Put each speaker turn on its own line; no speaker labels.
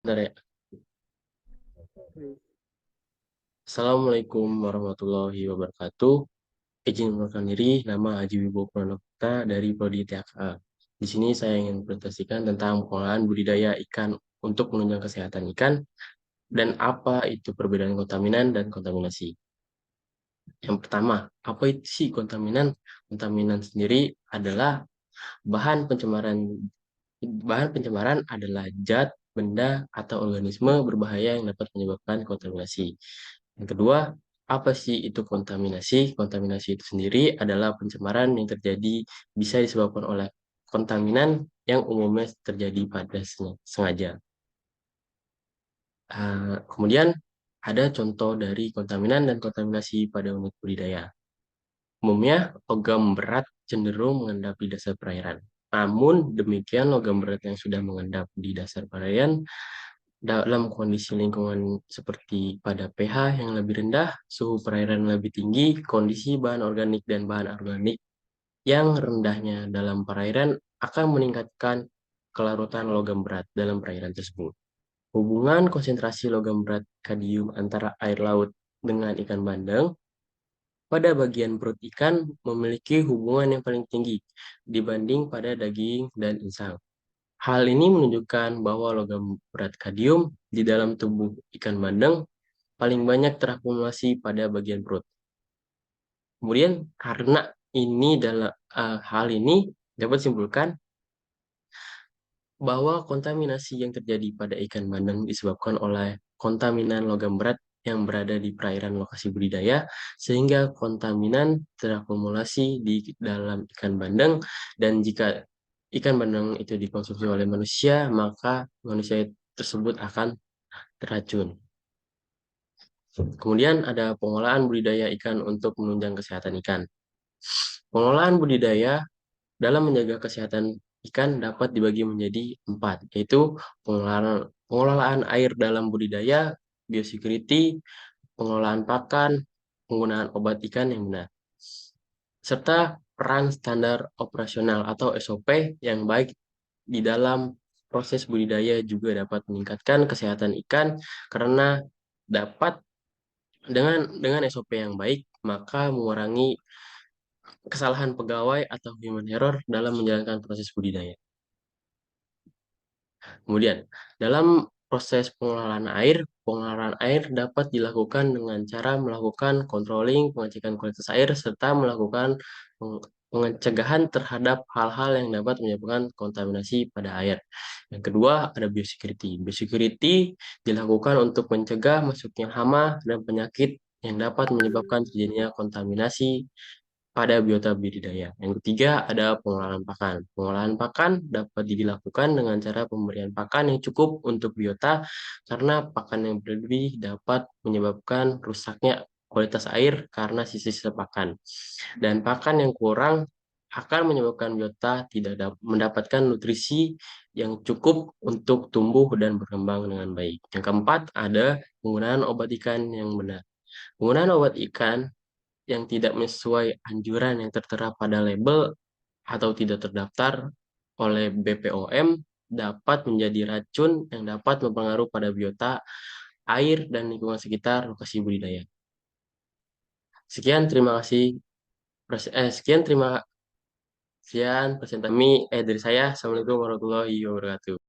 Bentar ya.
Hmm.
Assalamualaikum warahmatullahi wabarakatuh. Izin memperkenalkan diri, nama Haji Wibowo Pranata dari Prodi TAKA. Di sini saya ingin presentasikan tentang pengolahan budidaya ikan untuk menunjang kesehatan ikan dan apa itu perbedaan kontaminan dan kontaminasi. Yang pertama, apa itu sih kontaminan? Kontaminan sendiri adalah bahan pencemaran. Bahan pencemaran adalah zat, benda, atau organisme berbahaya yang dapat menyebabkan kontaminasi. Yang kedua, apa sih itu kontaminasi? Kontaminasi itu sendiri adalah pencemaran yang terjadi bisa disebabkan oleh kontaminan yang umumnya terjadi pada sengaja. Kemudian ada contoh dari kontaminan dan kontaminasi pada unit budidaya. Umumnya, logam berat cenderung mengendap di dasar perairan. Namun demikian, logam berat yang sudah mengendap di dasar perairan dalam kondisi lingkungan seperti pada pH yang lebih rendah, suhu perairan lebih tinggi, kondisi bahan organik dan bahan organik yang rendahnya dalam perairan akan meningkatkan kelarutan logam berat dalam perairan tersebut. Hubungan konsentrasi logam berat kadium antara air laut dengan ikan bandeng pada bagian perut ikan memiliki hubungan yang paling tinggi dibanding pada daging dan insang. Hal ini menunjukkan bahwa logam berat kadium di dalam tubuh ikan bandeng paling banyak terakumulasi pada bagian perut. Kemudian karena hal ini dapat disimpulkan bahwa kontaminasi yang terjadi pada ikan bandeng disebabkan oleh kontaminan logam berat yang berada di perairan lokasi budidaya, sehingga kontaminan terakumulasi di dalam ikan bandeng, dan jika ikan bandeng itu dikonsumsi oleh manusia, maka manusia tersebut akan terracun. Kemudian ada pengolahan budidaya ikan untuk menunjang kesehatan ikan. Pengolahan budidaya dalam menjaga kesehatan ikan dapat dibagi menjadi 4, yaitu pengelolaan air dalam budidaya, biosecurity, pengolahan pakan, penggunaan obat ikan yang benar, serta peran standar operasional atau SOP yang baik di dalam proses budidaya juga dapat meningkatkan kesehatan ikan karena dapat dengan SOP yang baik maka mengurangi kesalahan pegawai atau human error dalam menjalankan proses budidaya. Kemudian, dalam proses pengelolaan air dapat dilakukan dengan cara melakukan controlling, pengecekan kualitas air, serta melakukan pencegahan terhadap hal-hal yang dapat menyebabkan kontaminasi pada air. Yang kedua, ada biosecurity. Biosecurity dilakukan untuk mencegah masuknya hama dan penyakit yang dapat menyebabkan terjadinya kontaminasi pada biota budidaya. Yang ketiga, ada pengolahan pakan. Pengolahan pakan dapat dilakukan dengan cara pemberian pakan yang cukup untuk biota karena pakan yang berlebih dapat menyebabkan rusaknya kualitas air karena sisa-sisa pakan. Dan pakan yang kurang akan menyebabkan biota tidak mendapatkan nutrisi yang cukup untuk tumbuh dan berkembang dengan baik. Yang keempat, ada penggunaan obat ikan yang benar. Penggunaan obat ikan yang tidak sesuai anjuran yang tertera pada label atau tidak terdaftar oleh BPOM dapat menjadi racun yang dapat mempengaruhi pada biota, air, dan lingkungan sekitar lokasi budidaya. Sekian terima kasih. Sekian terima Sekian presentasi dari saya. Assalamualaikum warahmatullahi wabarakatuh.